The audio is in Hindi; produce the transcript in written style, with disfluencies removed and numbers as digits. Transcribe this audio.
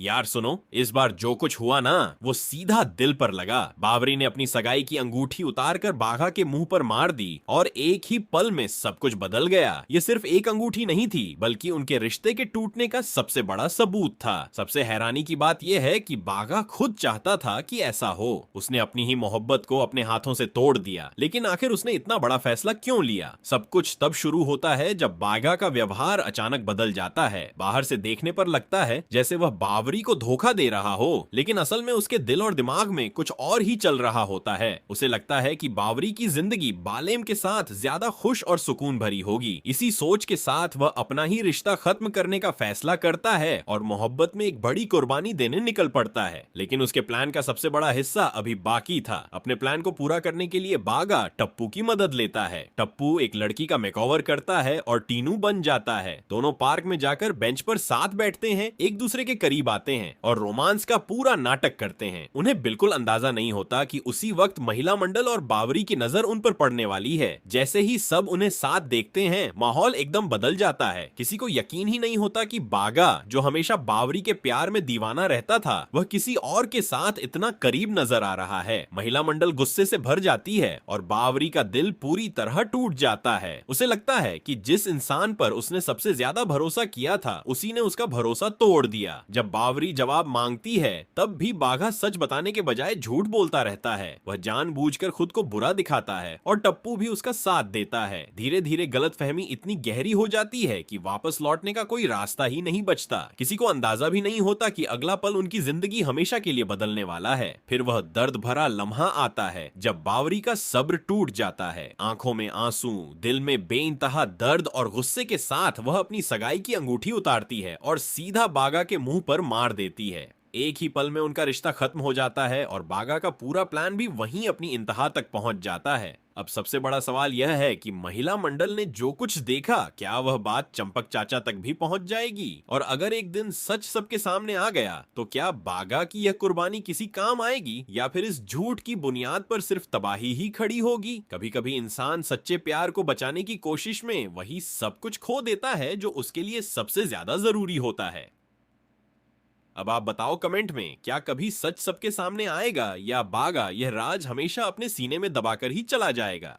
यार सुनो, इस बार जो कुछ हुआ ना वो सीधा दिल पर लगा। बावरी ने अपनी सगाई की अंगूठी उतारकर बाघा के मुंह पर मार दी और एक ही पल में सब कुछ बदल गया। ये सिर्फ एक अंगूठी नहीं थी, बल्कि उनके रिश्ते के टूटने का सबसे बड़ा सबूत था। सबसे हैरानी की बात यह है कि बाघा खुद चाहता था कि ऐसा हो। उसने अपनी ही मोहब्बत को अपने हाथों से तोड़ दिया, लेकिन आखिर उसने इतना बड़ा फैसला क्यों लिया? सब कुछ तब शुरू होता है जब बाघा का व्यवहार अचानक बदल जाता है। बाहर से देखने पर लगता है जैसे वह बावरी को धोखा दे रहा हो, लेकिन असल में उसके दिल और दिमाग में कुछ और ही चल रहा होता है। उसे लगता है कि बावरी की जिंदगी बालेम के साथ ज्यादा खुश और सुकून भरी होगी। इसी सोच के साथ वह अपना ही रिश्ता खत्म करने का फैसला करता है और मोहब्बत में एक बड़ी कुर्बानी देने निकल पड़ता है। लेकिन उसके प्लान का सबसे बड़ा हिस्सा अभी बाकी था। अपने प्लान को पूरा करने के लिए बाघा टप्पू की मदद लेता है। टप्पू एक लड़की का मेकओवर करता है और टीनू बन जाता है। दोनों पार्क में जाकर बेंच पर साथ बैठते हैं, एक दूसरे के करीब आते हैं और रोमांस का पूरा नाटक करते हैं। उन्हें बिल्कुल अंदाजा नहीं होता कि उसी वक्त महिला मंडल और बावरी की नजर उन पर पड़ने वाली है। जैसे ही सब उन्हें साथ देखते हैं, माहौल एकदम बदल जाता है। किसी को यकीन ही नहीं होता कि बागा, जो हमेशा बावरी के प्यार में दीवाना रहता था, वह किसी और के साथ इतना करीब नजर आ रहा है। महिला मंडल गुस्से से भर जाती है और बावरी का दिल पूरी तरह टूट जाता है। उसे लगता है कि जिस इंसान पर उसने सबसे ज्यादा भरोसा किया था, उसी ने उसका भरोसा तोड़ दिया। जब बावरी जवाब मांगती है, तब भी बाघा सच बताने के बजाय झूठ बोलता रहता है। वह जानबूझकर खुद को बुरा दिखाता है और टप्पू भी उसका साथ देता है। धीरे धीरे गलतफहमी इतनी गहरी हो जाती है कि वापस लौटने का कोई रास्ता ही नहीं बचता। किसी को अंदाजा भी नहीं होता कि अगला पल उनकी जिंदगी हमेशा के लिए बदलने वाला है। फिर वह दर्द भरा लम्हा आता है जब बावरी का सब्र टूट जाता है। आंखों में आंसू, दिल में बेइंतहा दर्द और गुस्से के साथ वह अपनी सगाई की अंगूठी उतारती है और सीधा बागा के मुंह पर मार देती है। एक ही पल में उनका रिश्ता खत्म हो जाता है और बागा का पूरा प्लान भी वहीं अपनी इंतहा तक पहुंच जाता है। अब सबसे बड़ा सवाल यह है कि महिला मंडल ने जो कुछ देखा, क्या वह बात चंपक चाचा तक भी पहुंच जाएगी? और अगर एक दिन सच सबके सामने आ गया, तो क्या बागा की यह कुर्बानी किसी काम आएगी, या फिर इस झूठ की बुनियाद पर सिर्फ तबाही ही खड़ी होगी? कभी कभी इंसान सच्चे प्यार को बचाने की कोशिश में वही सब कुछ खो देता है जो उसके लिए सबसे ज्यादा जरूरी होता है। अब आप बताओ कमेंट में, क्या कभी सच सबके सामने आएगा, या बागा यह राज हमेशा अपने सीने में दबाकर ही चला जाएगा?